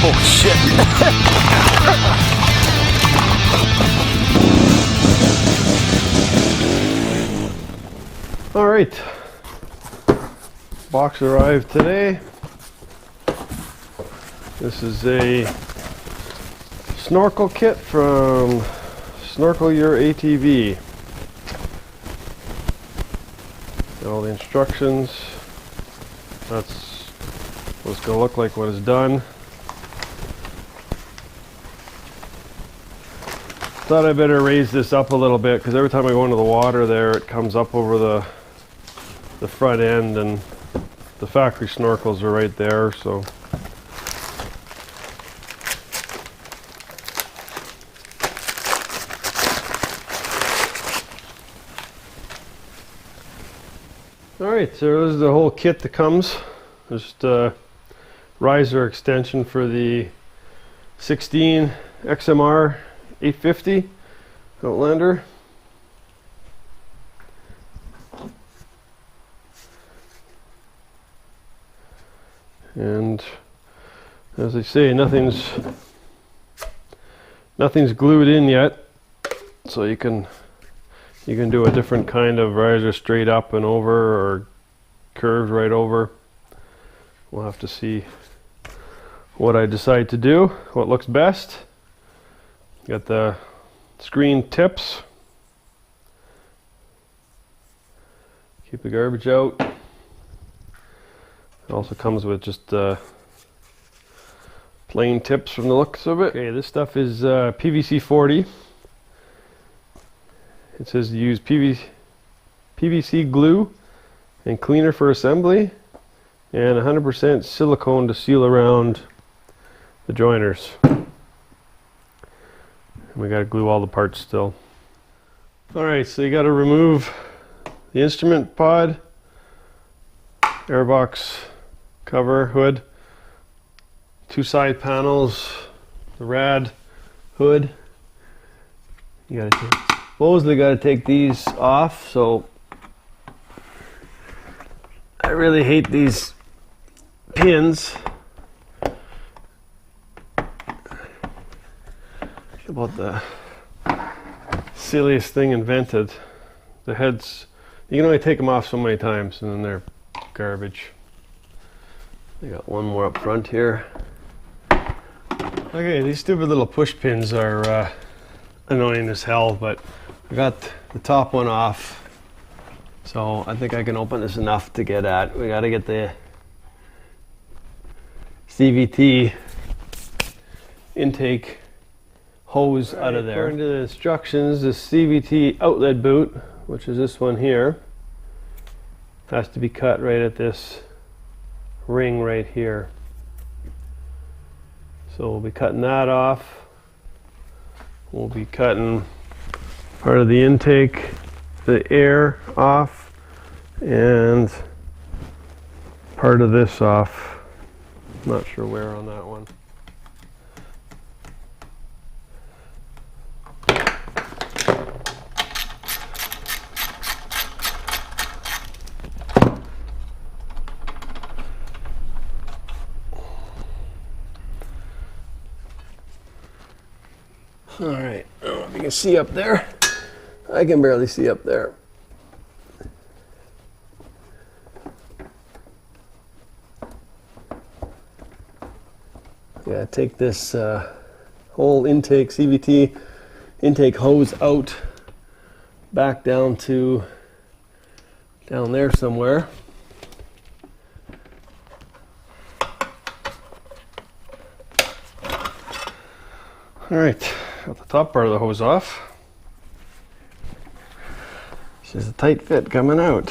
Oh shit. All right, box arrived today. This is a snorkel kit from Snorkel Your ATV. Got all the instructions. That's what it's going to look like when it's done. Thought I better raise this up a little bit because every time I go into the water there, it comes up over the front end, and the factory snorkels are right there, so. Alright, so this is the whole kit that comes. Just a riser extension for the 16 XMR 850 Outlander. And as I say, nothing's glued in yet, so you can do a different kind of riser, straight up and over or curved right over. We'll have to see what I decide to do, what looks best. Got the screen tips. Keep the garbage out. It also comes with just plain tips from the looks of it. Okay, this stuff is PVC 40. It says use PVC glue and cleaner for assembly, and 100% silicone to seal around the joiners. And we got to glue all the parts still. Alright, so you got to remove the instrument pod, airbox cover, hood, two side panels, the rad hood. You got to supposedly got to take these off, so I really hate these pins. About the silliest thing invented. The heads, you can only take them off so many times and then they're garbage. I got one more up front here. Okay, these stupid little push pins are annoying as hell, but I got the top one off, so I think I can open this enough to get at. We got to get the CVT intake hose out of there. According to the instructions, the CVT outlet boot, which is this one here, has to be cut right at this ring right here. So we'll be cutting that off. We'll be cutting part of the intake, the air off, and part of this off. Not sure where on that one. All right, I don't know if you can see up there. I can barely see up there. Yeah, take this whole intake, CVT intake hose out, back down to down there somewhere. All right. Got the top part of the hose off. It's just a tight fit coming out.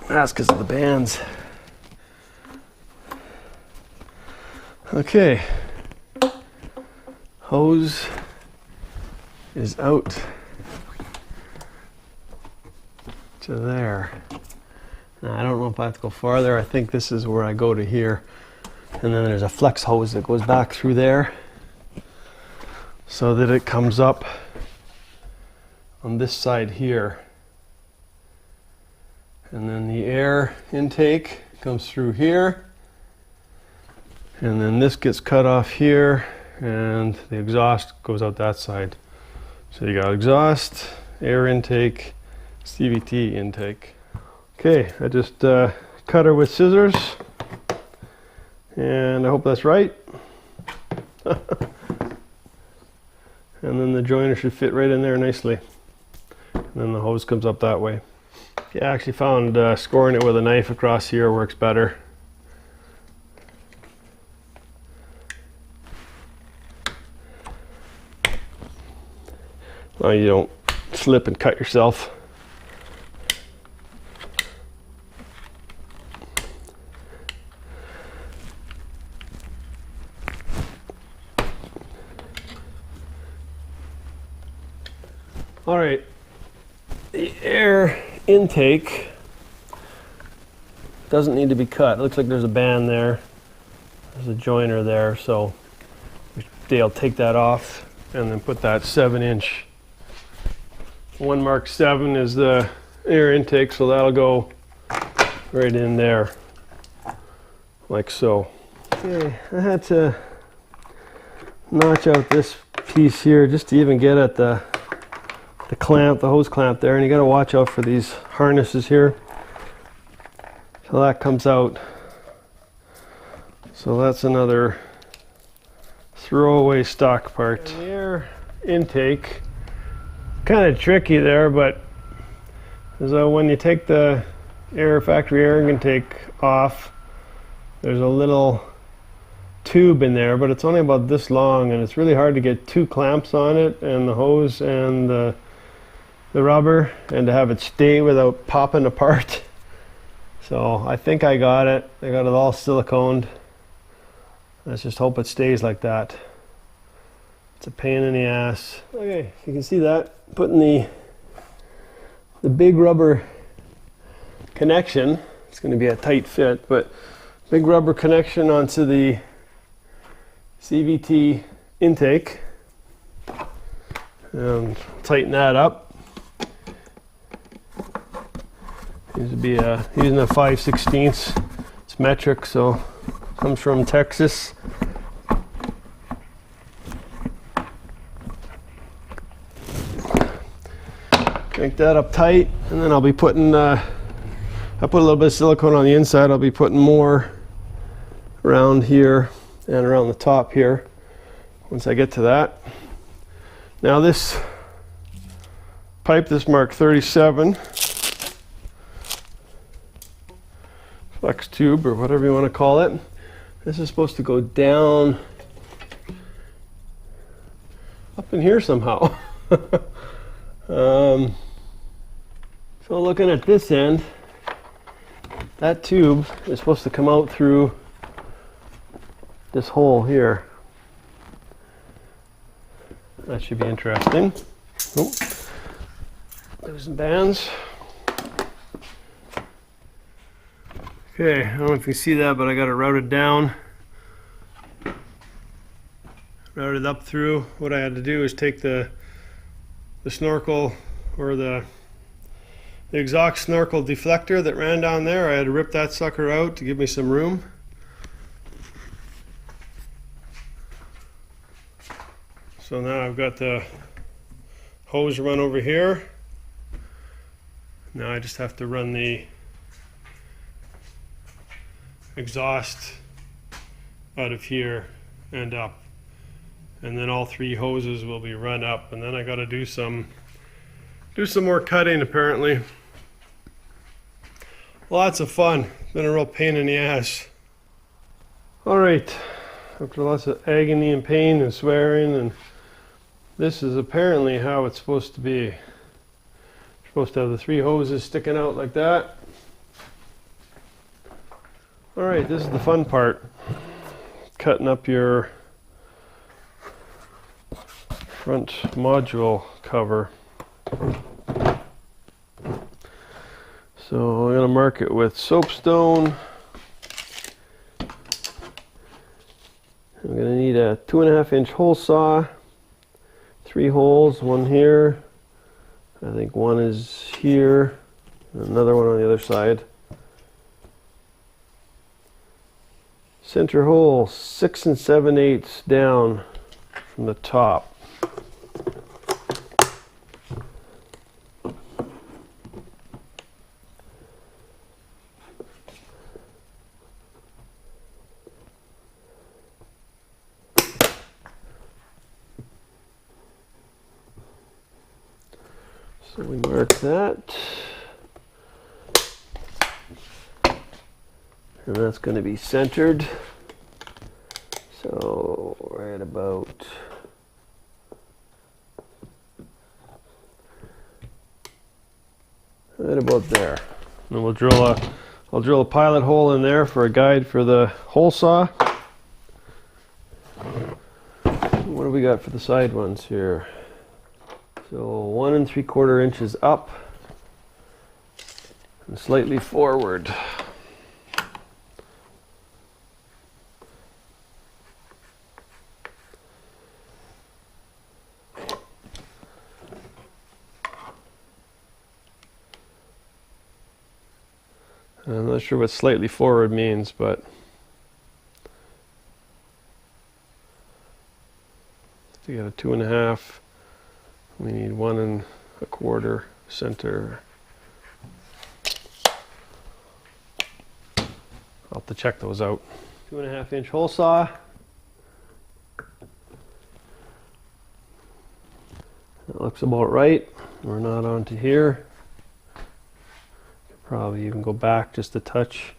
That's because of the bands. Okay. Hose is out to there. Now, I don't know if I have to go farther. I think this is where I go to here. And then there's a flex hose that goes back through there, so that it comes up on this side here. And then the air intake comes through here And then this gets cut off here, and the exhaust goes out that side. So you got exhaust, air intake, CVT intake. Okay, I just cut her with scissors, and I hope that's right. And then the joiner should fit right in there nicely. And then the hose comes up that way. Yeah, I actually found scoring it with a knife across here works better. Well, you don't slip and cut yourself. All right, the air intake doesn't need to be cut. It looks like there's a band there. There's a joiner there, so Dale take that off and then put that 7-inch. 1 Mark 7 is the air intake, so that'll go right in there, like so. Okay, I had to notch out this piece here just to even get at the clamp, the hose clamp there, and you got to watch out for these harnesses here. So that comes out. So that's another throwaway stock part. And the air intake, kind of tricky there, but so when you take the factory air intake off, there's a little tube in there, but it's only about this long, and it's really hard to get 2 clamps on it, and the hose and the rubber, and to have it stay without popping apart. So I think I got it. I got it all siliconed. Let's just hope it stays like that. It's a pain in the ass. Okay, you can see that. Putting the big rubber connection, it's going to be a tight fit, but big rubber connection onto the CVT intake. And tighten that up. Using a 5/16. It's metric, so comes from Texas. Crank that up tight, and then I'll be putting, I put a little bit of silicone on the inside. I'll be putting more around here and around the top here once I get to that. Now this pipe, this Mark 37 flex tube, or whatever you want to call it, this is supposed to go down up in here somehow. So looking at this end, that tube is supposed to come out through this hole here. That should be interesting. Oh, there's some bands. Okay, I don't know if you see that, but I got it routed down. Routed up through. What I had to do is take the snorkel, or the exhaust snorkel deflector that ran down there. I had to rip that sucker out to give me some room. So now I've got the hose run over here. Now I just have to run the exhaust out of here and up, and then all 3 hoses will be run up, and then I got to do some more cutting apparently. Lots of fun. Been a real pain in the ass. All right, after lots of agony and pain and swearing, and this is apparently how it's supposed to be. You're supposed to have the 3 hoses sticking out like that. All right, this is the fun part. Cutting up your front module cover. So I'm going to mark it with soapstone. I'm going to need a 2.5-inch hole saw. 3 holes, one here. I think one is here. Another one on the other side. Center hole 6 7/8 down from the top. So we mark that. And that's going to be centered. So right about there. And we'll I'll drill a pilot hole in there for a guide for the hole saw. What do we got for the side ones here? So 1 3/4 inches up and slightly forward. I'm not sure what slightly forward means, but to get a 2 1/2, we need 1 1/4 center. I'll have to check those out. 2 1/2 inch hole saw. That looks about right. We're not onto here. Probably even go back just a touch.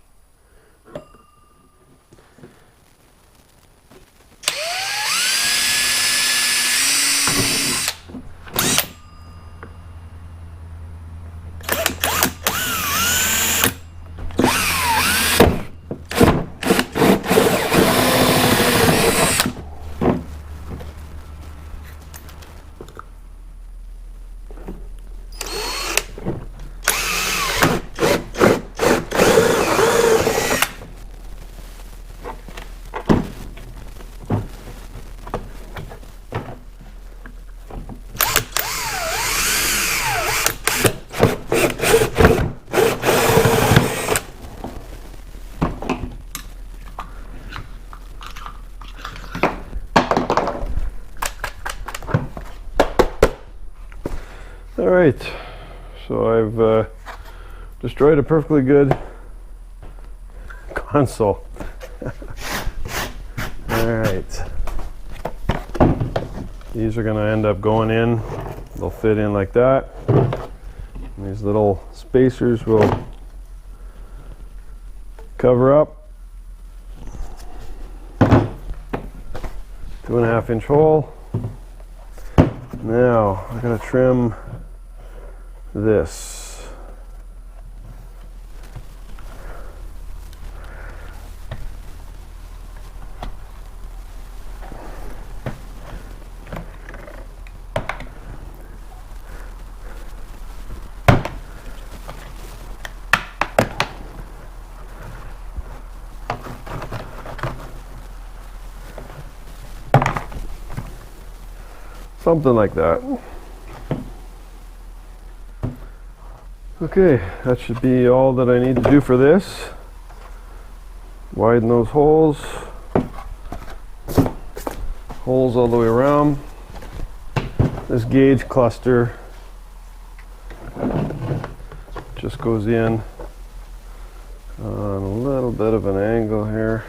All right, so I've destroyed a perfectly good console. All right, these are going to end up going in. They'll fit in like that. And these little spacers will cover up. 2 1/2 inch hole. Now I'm going to trim this. Something like that. Okay, that should be all that I need to do for this. Widen those holes. Holes all the way around. This gauge cluster just goes in on a little bit of an angle here.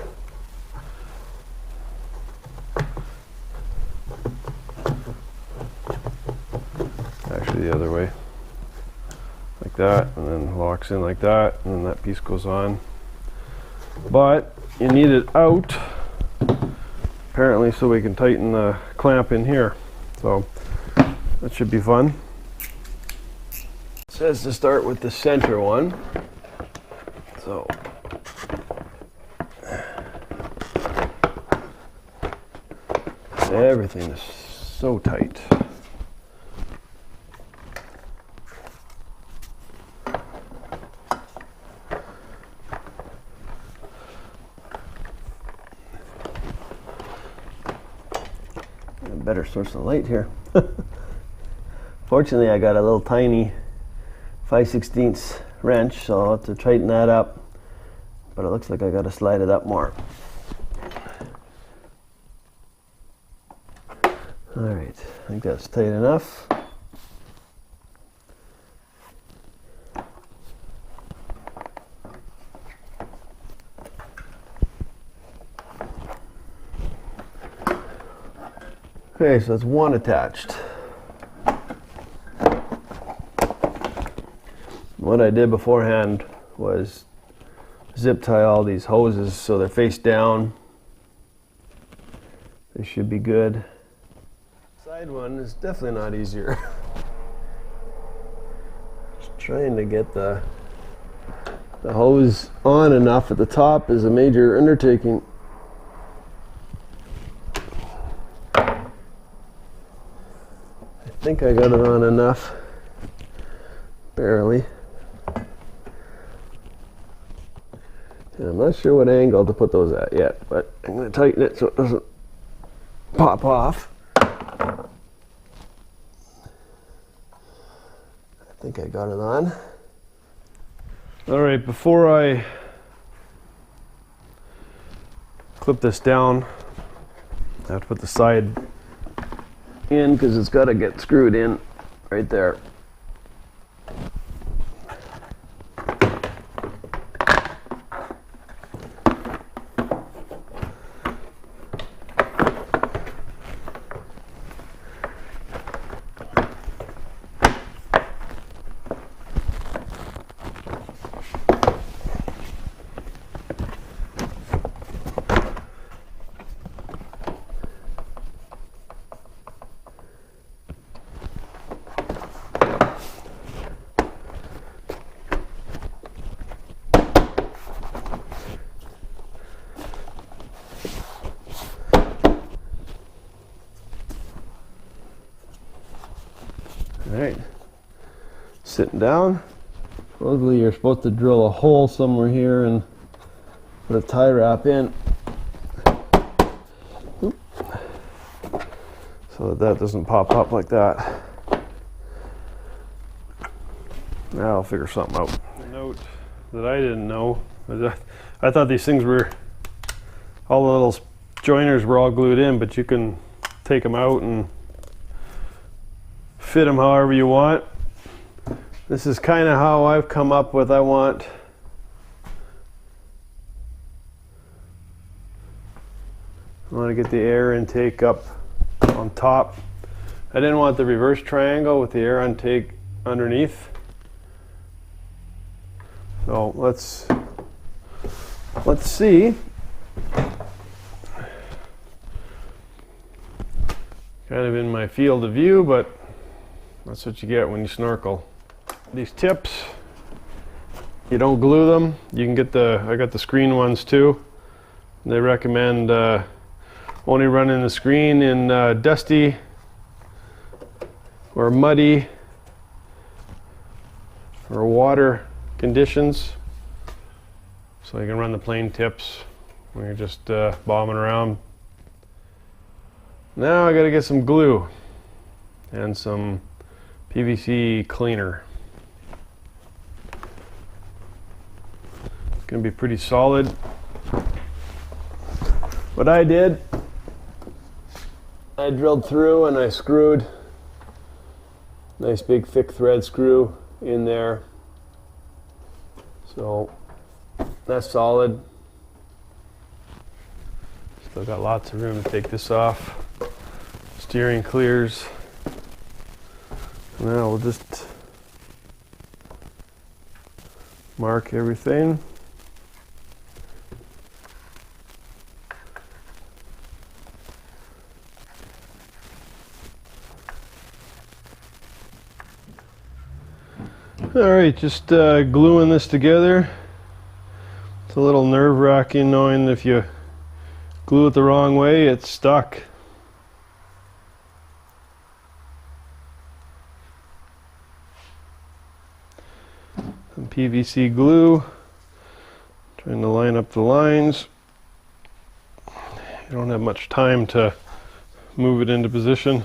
Actually the other way. Like that, and then locks in like that, and then that piece goes on. But you need it out apparently so we can tighten the clamp in here. So that should be fun. It says to start with the center one. So everything is so tight. Better source of light here. Fortunately, I got a little tiny 5/16 wrench, so I'll have to tighten that up. But it looks like I got to slide it up more. All right, I think that's tight enough. Okay, so that's one attached. What I did beforehand was zip tie all these hoses so they're face down. They should be good. Side one is definitely not easier. Just trying to get the hose on enough at the top is a major undertaking. I think I got it on enough, barely. And I'm not sure what angle to put those at yet, but I'm going to tighten it so it doesn't pop off. I think I got it on. All right, before I clip this down, I have to put the side in because it's got to get screwed in right there. All right, sitting down. Supposedly you're supposed to drill a hole somewhere here and put a tie wrap in. Oop. So that doesn't pop up like that. Now I'll figure something out. A note that I didn't know was I thought these things were, all the little joiners were all glued in, but you can take them out and fit them however you want. This is kind of how I've come up with I want to get the air intake up on top. I didn't want the reverse triangle with the air intake underneath. So let's see. Kind of in my field of view, but that's what you get when you snorkel. These tips, you don't glue them. You can get I got the screen ones too. They recommend only running the screen in dusty or muddy or water conditions. So you can run the plain tips when you're just bombing around. Now I gotta get some glue and some PVC cleaner. It's going to be pretty solid. What I did, I drilled through and I screwed nice big thick thread screw in there. So that's solid. Still got lots of room to take this off. Steering clears. Now we'll just mark everything. All right, just gluing this together. It's a little nerve-wracking knowing if you glue it the wrong way, it's stuck. Some PVC glue, trying to line up the lines. You don't have much time to move it into position.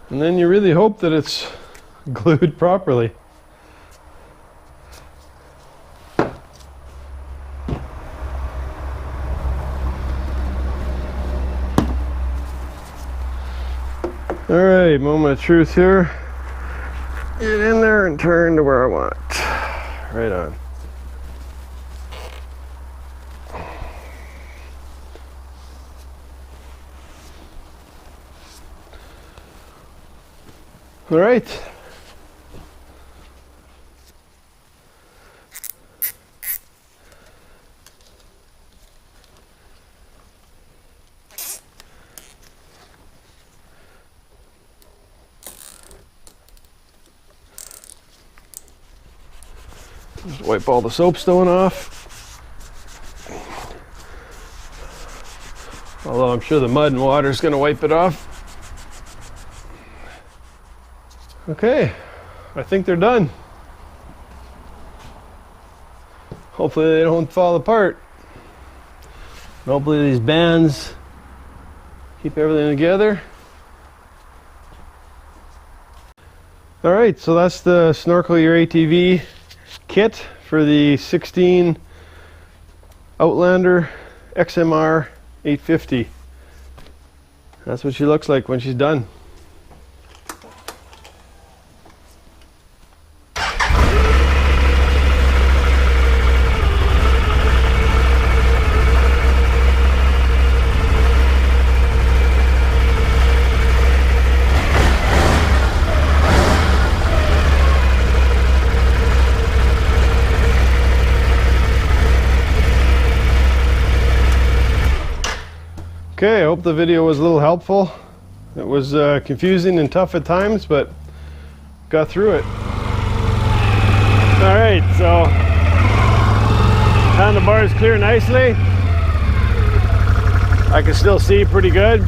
And then you really hope that it's glued properly. Alright, moment of truth here. Get in there and turn to where I want it. Right on. Alright. Just wipe all the soapstone off. Although I'm sure the mud and water is going to wipe it off. Okay, I think they're done. Hopefully they don't fall apart. Hopefully these bands keep everything together. Alright, so that's the Snorkel Your ATV kit for the 16 Outlander XMR 850. That's what she looks like when she's done. Okay, I hope the video was a little helpful. It was confusing and tough at times, but got through it. Alright, so handlebars clear nicely. I can still see pretty good.